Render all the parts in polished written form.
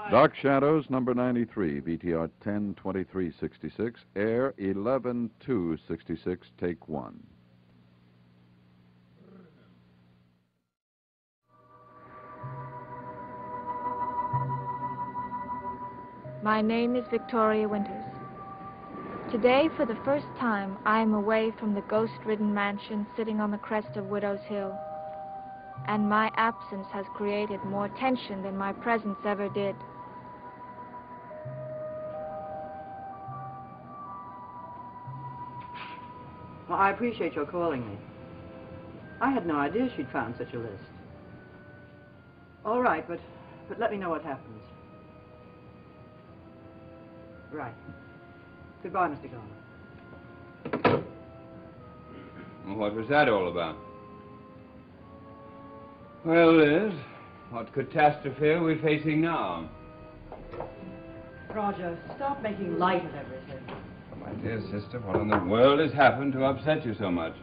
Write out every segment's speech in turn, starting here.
Dark Shadows, number 93, BTR 10-23-66, air 11-2-66, take 1. My name is Victoria Winters. Today, for the first time, I am away from the ghost-ridden mansion sitting on the crest of Widow's Hill. And my absence has created more tension than my presence ever did. Well, I appreciate your calling me. I had no idea she'd found such a list. All right, but let me know what happens. Right. Goodbye, Mr. Garner. What was that all about? Well, Liz, what catastrophe are we facing now? Roger, stop making light of everything. My dear sister, what in the world has happened to upset you so much?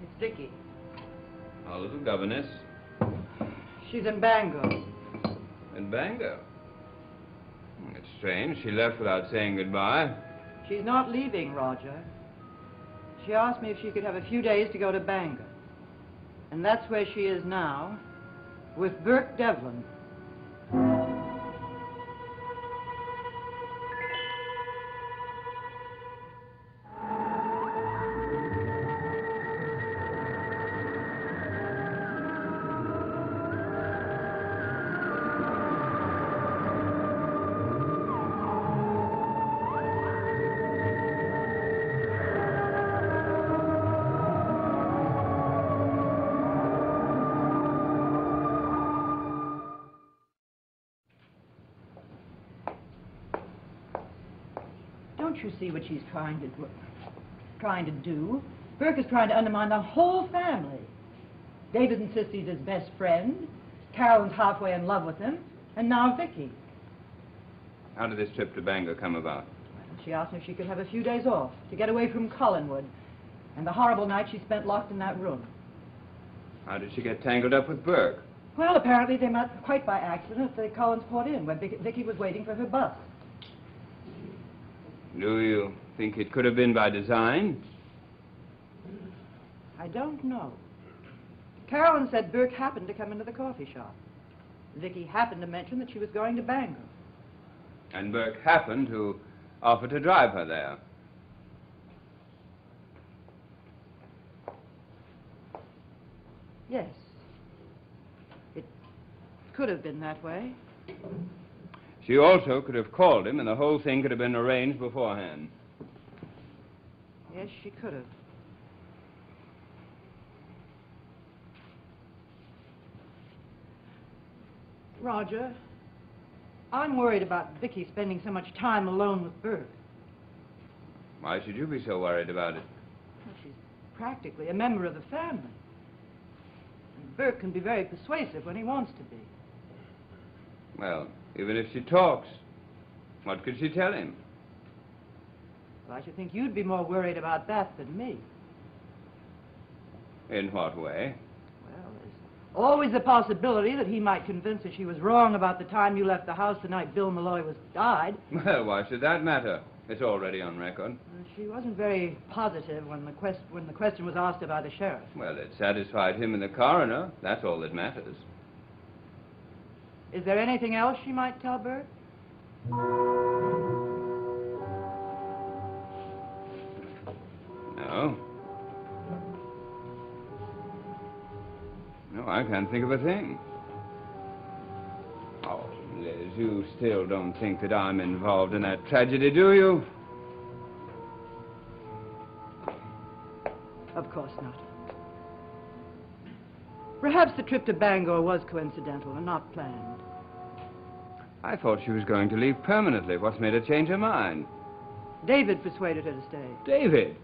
It's Vicky. Our little governess. She's in Bangor. In Bangor? It's strange. She left without saying goodbye. She's not leaving, Roger. She asked me if she could have a few days to go to Bangor. And that's where she is now, with Burke Devlin. Don't you see what she's trying to do? Burke is trying to undermine the whole family. David insists he's his best friend. Carolyn's halfway in love with him. And now Vicky. How did this trip to Bangor come about? Well, she asked me if she could have a few days off to get away from Collinwood and the horrible night she spent locked in that room. How did she get tangled up with Burke? Well, apparently they met quite by accident at the Collinsport Inn where Vicky was waiting for her bus. Do you think it could have been by design? I don't know. Carolyn said Burke happened to come into the coffee shop. Vicky happened to mention that she was going to Bangor. And Burke happened to offer to drive her there. Yes. It could have been that way. She also could have called him, and the whole thing could have been arranged beforehand. Yes, she could have. Roger, I'm worried about Vicky spending so much time alone with Burke. Why should you be so worried about it? Well, she's practically a member of the family. And Burke can be very persuasive when he wants to be. Well, even if she talks, what could she tell him? Well, I should think you'd be more worried about that than me. In what way? Well, there's always the possibility that he might convince her she was wrong about the time you left the house the night Bill Malloy died. Well, why should that matter? It's already on record. She wasn't very positive when the question was asked by the sheriff. Well, it satisfied him and the coroner. That's all that matters. Is there anything else she might tell Burke? No. No, I can't think of a thing. Oh, Liz, you still don't think that I'm involved in that tragedy, do you? Of course not. Perhaps the trip to Bangor was coincidental and not planned. I thought she was going to leave permanently. What's made her change her mind? David persuaded her to stay. David?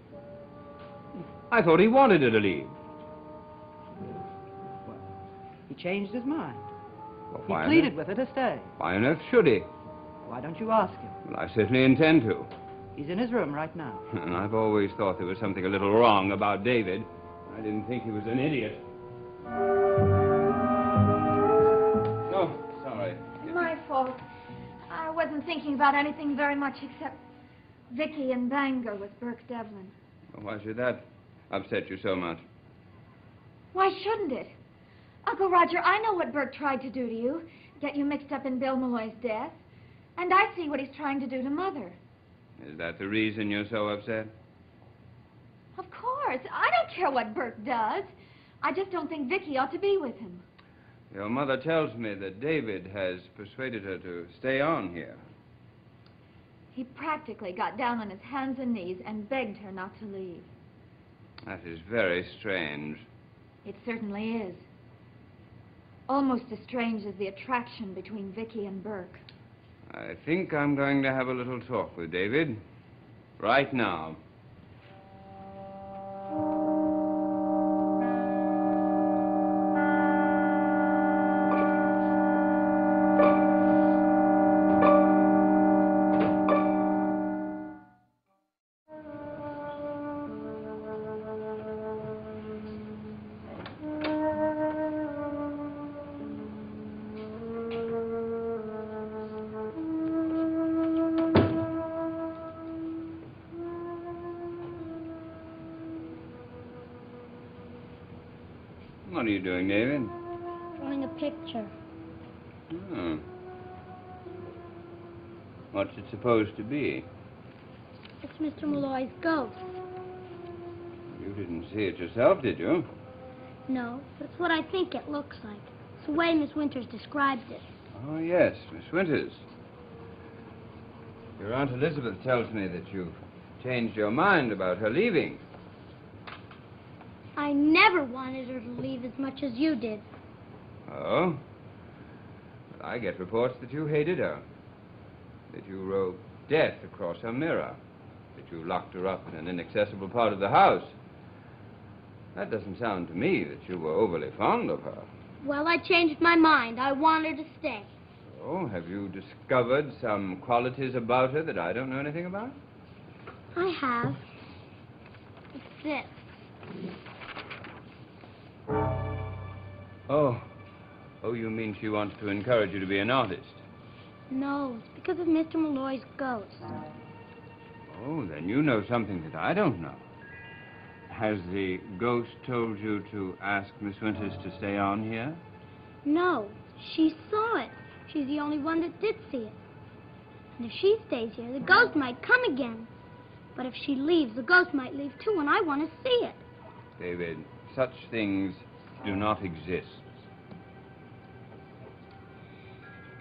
I thought he wanted her to leave. Well, he changed his mind. Well, he pleaded with her to stay. Why on earth should he? Why don't you ask him? Well, I certainly intend to. He's in his room right now. And I've always thought there was something a little wrong about David. I didn't think he was an idiot. No, wasn't thinking about anything very much except Vicky and Bangor with Burke Devlin. Well, why should that upset you so much? Why shouldn't it? Uncle Roger, I know what Burke tried to do to you, get you mixed up in Bill Malloy's death. And I see what he's trying to do to Mother. Is that the reason you're so upset? Of course. I don't care what Burke does. I just don't think Vicky ought to be with him. Your mother tells me that David has persuaded her to stay on here. He practically got down on his hands and knees and begged her not to leave. That is very strange. It certainly is. Almost as strange as the attraction between Vicky and Burke. I think I'm going to have a little talk with David. Right now. What are you doing, David? Drawing a picture. Oh. What's it supposed to be? It's Mr. Malloy's ghost. You didn't see it yourself, did you? No, but it's what I think it looks like. It's the way Miss Winters describes it. Oh, yes, Miss Winters. Your Aunt Elizabeth tells me that you've changed your mind about her leaving. I never wanted her to leave as much as you did. Oh? But I get reports that you hated her. That you wrote death across her mirror. That you locked her up in an inaccessible part of the house. That doesn't sound to me that you were overly fond of her. Well, I changed my mind. I want her to stay. Oh, have you discovered some qualities about her that I don't know anything about? I have. It's this. Oh. Oh, you mean she wants to encourage you to be an artist? No, it's because of Mr. Malloy's ghost. Oh, then you know something that I don't know. Has the ghost told you to ask Miss Winters to stay on here? No, she saw it. She's the only one that did see it. And if she stays here, the ghost might come again. But if she leaves, the ghost might leave too, and I want to see it. David, such things do not exist.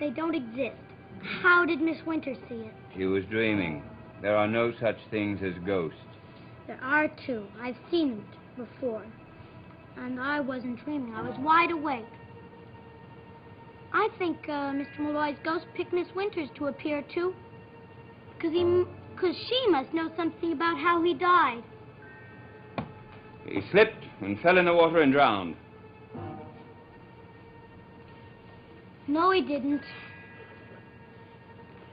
They don't exist. How did Miss Winters see it? She was dreaming. There are no such things as ghosts. There are two. I've seen them before. And I wasn't dreaming. I was wide awake. I think Mr. Malloy's ghost picked Miss Winters to appear too. Because she must know something about how he died. He slipped and fell in the water and drowned. No, he didn't.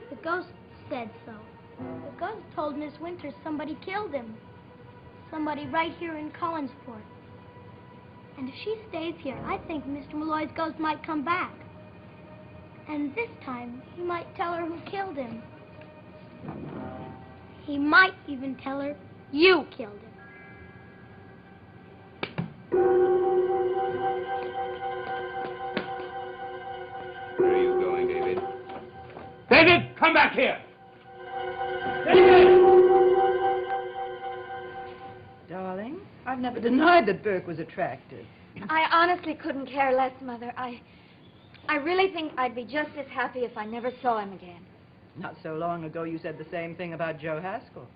The ghost said so. The ghost told Miss Winters somebody killed him. Somebody right here in Collinsport. And if she stays here, I think Mr. Malloy's ghost might come back. And this time, he might tell her who killed him. He might even tell her you killed him. Where are you going, David? David, come back here! David! Darling, I've never denied that Burke was attractive. I honestly couldn't care less, Mother. I really think I'd be just as happy if I never saw him again. Not so long ago, you said the same thing about Joe Haskell.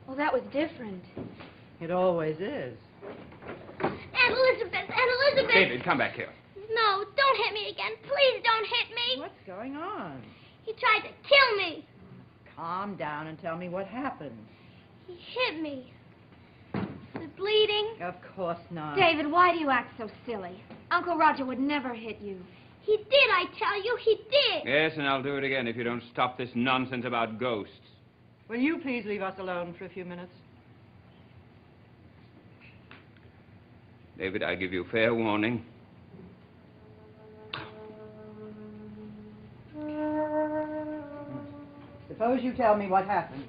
Well, that was different. It always is. Aunt Elizabeth! Aunt Elizabeth! David, come back here. No, don't hit me again. Please don't hit me. What's going on? He tried to kill me. Calm down and tell me what happened. He hit me. Is it bleeding? Of course not. David, why do you act so silly? Uncle Roger would never hit you. He did, I tell you. He did. Yes, and I'll do it again if you don't stop this nonsense about ghosts. Will you please leave us alone for a few minutes? David, I give you fair warning. Suppose you tell me what happened.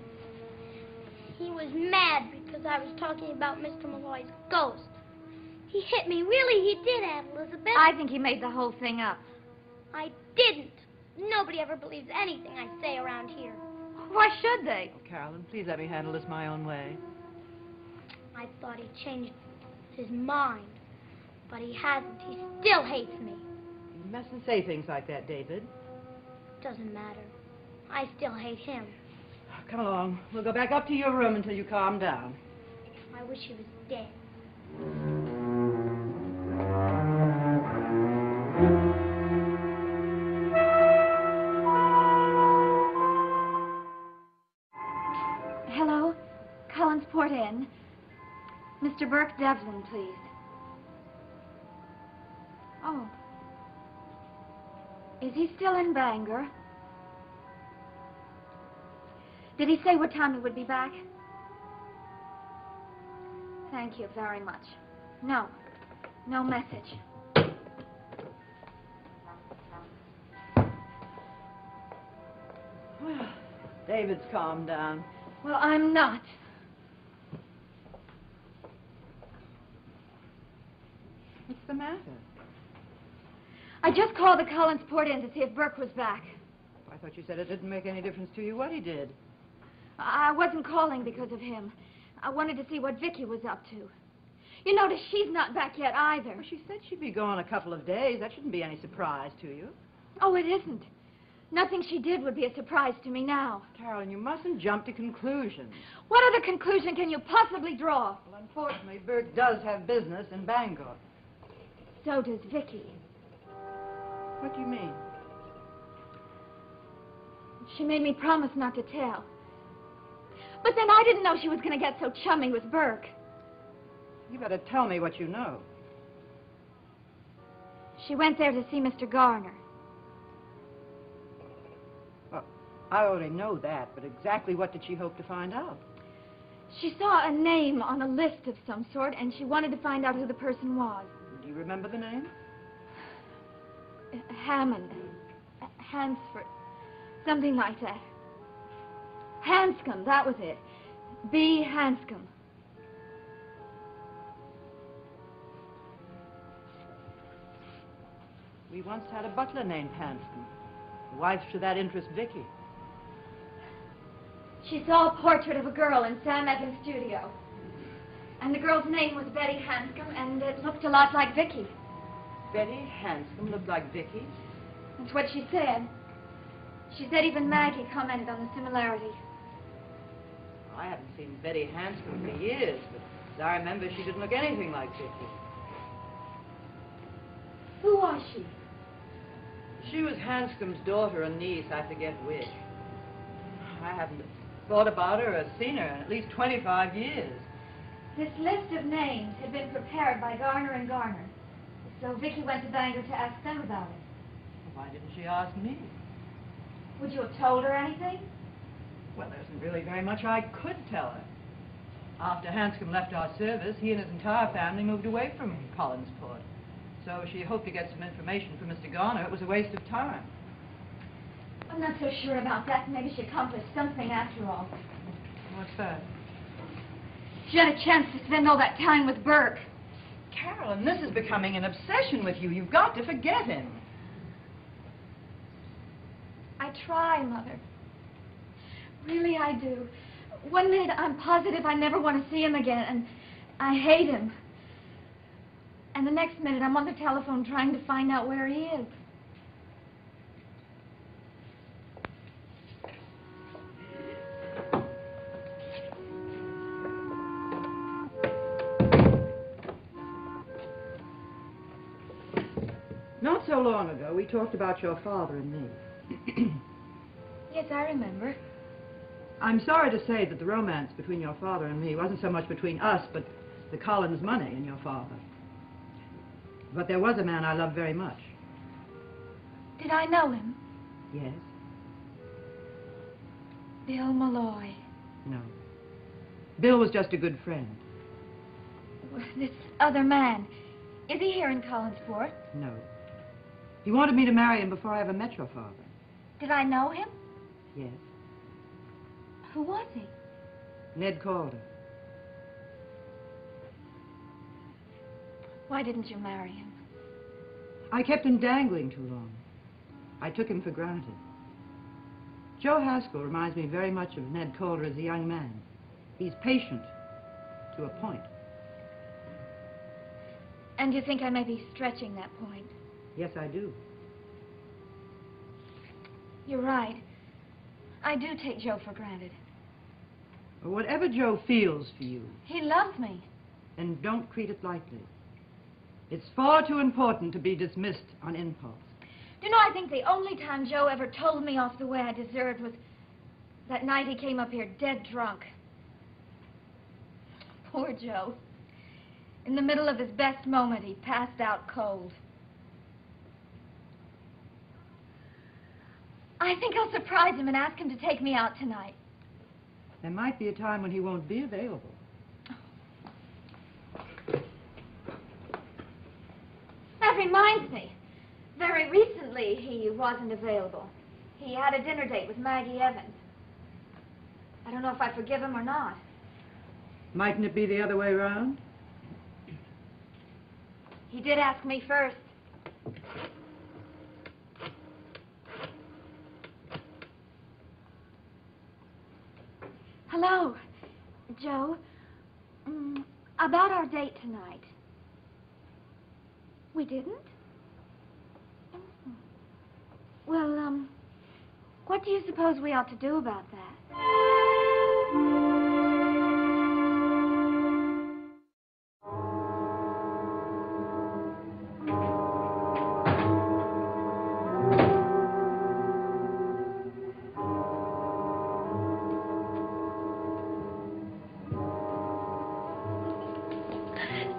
He was mad because I was talking about Mr. Malloy's ghost. He hit me. Really, he did, Aunt Elizabeth. I think he made the whole thing up. I didn't. Nobody ever believes anything I say around here. Why should they? Oh, Carolyn, please let me handle this my own way. I thought he changed his mind, but he hasn't. He still hates me. You mustn't say things like that, David. Doesn't matter. I still hate him. Come along. We'll go back up to your room until you calm down. I wish he was dead. Hello? Collinsport Inn. Mr. Burke Devlin, please. Oh. Is he still in Bangor? Did he say what time he would be back? Thank you very much. No. No message. Well, David's calmed down. Well, I'm not. What's the matter? I just called the Collinsport Inn to see if Burke was back. I thought you said it didn't make any difference to you what he did. I wasn't calling because of him. I wanted to see what Vicky was up to. You notice she's not back yet either. Well, she said she'd be gone a couple of days. That shouldn't be any surprise to you. Oh, it isn't. Nothing she did would be a surprise to me now. Carolyn, you mustn't jump to conclusions. What other conclusion can you possibly draw? Well, unfortunately, Burke does have business in Bangor. So does Vicky. What do you mean? She made me promise not to tell. But then I didn't know she was going to get so chummy with Burke. You better tell me what you know. She went there to see Mr. Garner. Well, I already know that, but exactly what did she hope to find out? She saw a name on a list of some sort, and she wanted to find out who the person was. Do you remember the name? Hammond. Hansford. Something like that. Hanscom, that was it. B. Hanscom. We once had a butler named Hanscom. The wife to that interest, Vicky. She saw a portrait of a girl in Sam Evans' studio. And the girl's name was Betty Hanscom, and it looked a lot like Vicky. Betty Hanscom looked like Vicky? That's what she said. She said even Maggie commented on the similarity. I haven't seen Betty Hanscom for years, but as I remember, she didn't look anything like Vicky. Who was she? She was Hanscom's daughter or niece, I forget which. I haven't thought about her or seen her in at least 25 years. This list of names had been prepared by Garner and Garner. So Vicky went to Bangor to ask them about it. Why didn't she ask me? Would you have told her anything? Well, there isn't really very much I could tell her. After Hanscom left our service, he and his entire family moved away from Collinsport. So she hoped to get some information from Mr. Garner. It was a waste of time. I'm not so sure about that. Maybe she accomplished something after all. What's that? She had a chance to spend all that time with Burke. Carolyn, this is becoming an obsession with you. You've got to forget him. I try, Mother. Really, I do. One minute I'm positive I never want to see him again, and I hate him. And the next minute I'm on the telephone trying to find out where he is. Not so long ago, we talked about your father and me. Yes, I remember. I'm sorry to say that the romance between your father and me wasn't so much between us, but the Collins money and your father. But there was a man I loved very much. Did I know him? Yes? Bill Malloy. No. Bill was just a good friend. This other man. Is he here in Collinsport? No. He wanted me to marry him before I ever met your father. Did I know him? Yes. Who was he? Ned Calder. Why didn't you marry him? I kept him dangling too long. I took him for granted. Joe Haskell reminds me very much of Ned Calder as a young man. He's patient to a point. And you think I may be stretching that point? Yes, I do. You're right. I do take Joe for granted. Well, whatever Joe feels for you, He loves me. then don't treat it lightly. It's far too important to be dismissed on impulse. Do you know, I think the only time Joe ever told me off the way I deserved was that night he came up here dead drunk. Poor Joe. In the middle of his best moment, he passed out cold. I think I'll surprise him and ask him to take me out tonight. There might be a time when he won't be available. That reminds me. Very recently, he wasn't available. He had a dinner date with Maggie Evans. I don't know if I forgive him or not. Mightn't it be the other way around? He did ask me first. Hello, Joe. About our date tonight. We didn't? Well, what do you suppose we ought to do about that?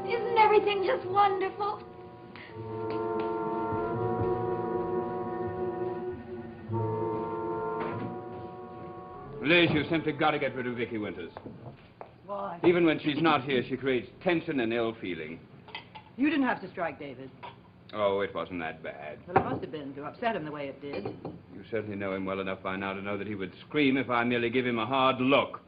Isn't everything just wonderful? Liz, you've simply got to get rid of Vicky Winters. Why? Even when she's not here, she creates tension and ill feeling. You didn't have to strike David. Oh, it wasn't that bad. Well, it must have been to upset him the way it did. You certainly know him well enough by now to know that he would scream if I merely give him a hard look.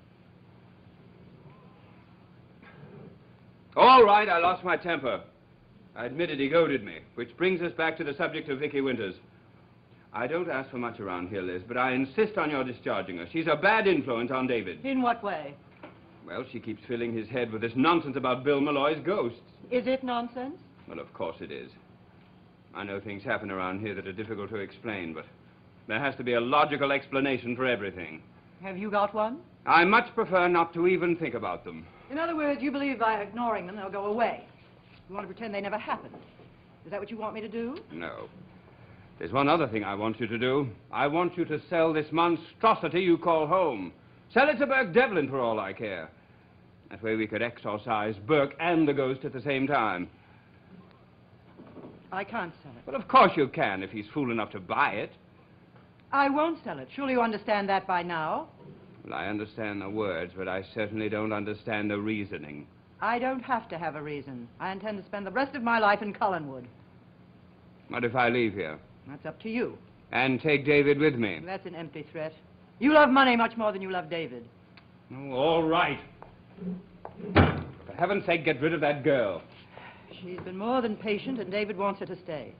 All right, I lost my temper. I admitted he goaded me, which brings us back to the subject of Vicky Winters. I don't ask for much around here, Liz, but I insist on your discharging her. She's a bad influence on David. In what way? Well, she keeps filling his head with this nonsense about Bill Malloy's ghosts. Is it nonsense? Well, of course it is. I know things happen around here that are difficult to explain, but there has to be a logical explanation for everything. Have you got one? I much prefer not to even think about them. In other words, you believe by ignoring them, they'll go away. You want to pretend they never happened. Is that what you want me to do? No. There's one other thing I want you to do. I want you to sell this monstrosity you call home. Sell it to Burke Devlin for all I care. That way we could exorcise Burke and the ghost at the same time. I can't sell it. Well, of course you can if he's fool enough to buy it. I won't sell it. Surely you understand that by now. Well, I understand the words, but I certainly don't understand the reasoning. I don't have to have a reason. I intend to spend the rest of my life in Cullenwood. What if I leave here? That's up to you. And take David with me? That's an empty threat. You love money much more than you love David. Oh, all right. For heaven's sake, get rid of that girl. She's been more than patient, and David wants her to stay.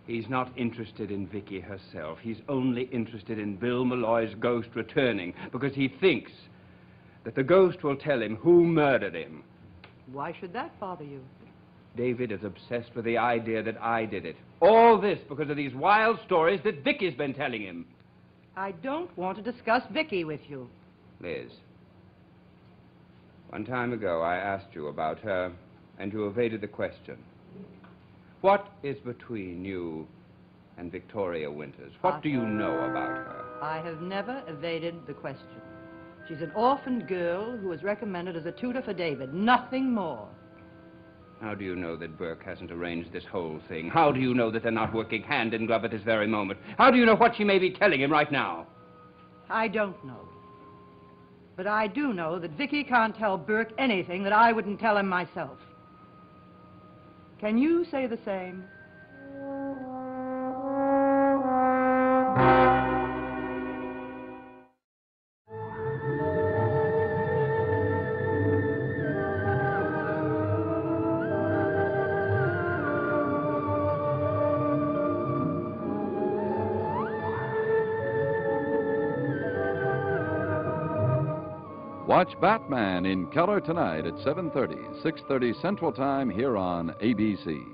He's not interested in Vicky herself. He's only interested in Bill Malloy's ghost returning because he thinks that the ghost will tell him who murdered him. Why should that bother you? David is obsessed with the idea that I did it. All this because of these wild stories that Vicky's been telling him. I don't want to discuss Vicky with you. Liz, one time ago I asked you about her, and you evaded the question. What is between you and Victoria Winters? What do you know about her? I have never evaded the question. She's an orphan girl who was recommended as a tutor for David. Nothing more. How do you know that Burke hasn't arranged this whole thing? How do you know that they're not working hand in glove at this very moment? How do you know what she may be telling him right now? I don't know. But I do know that Vicky can't tell Burke anything that I wouldn't tell him myself. Can you say the same? Watch Batman in color tonight at 7:30, 6:30 Central Time here on ABC.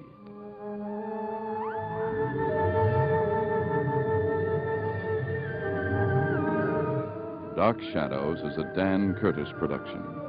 Dark Shadows is a Dan Curtis production.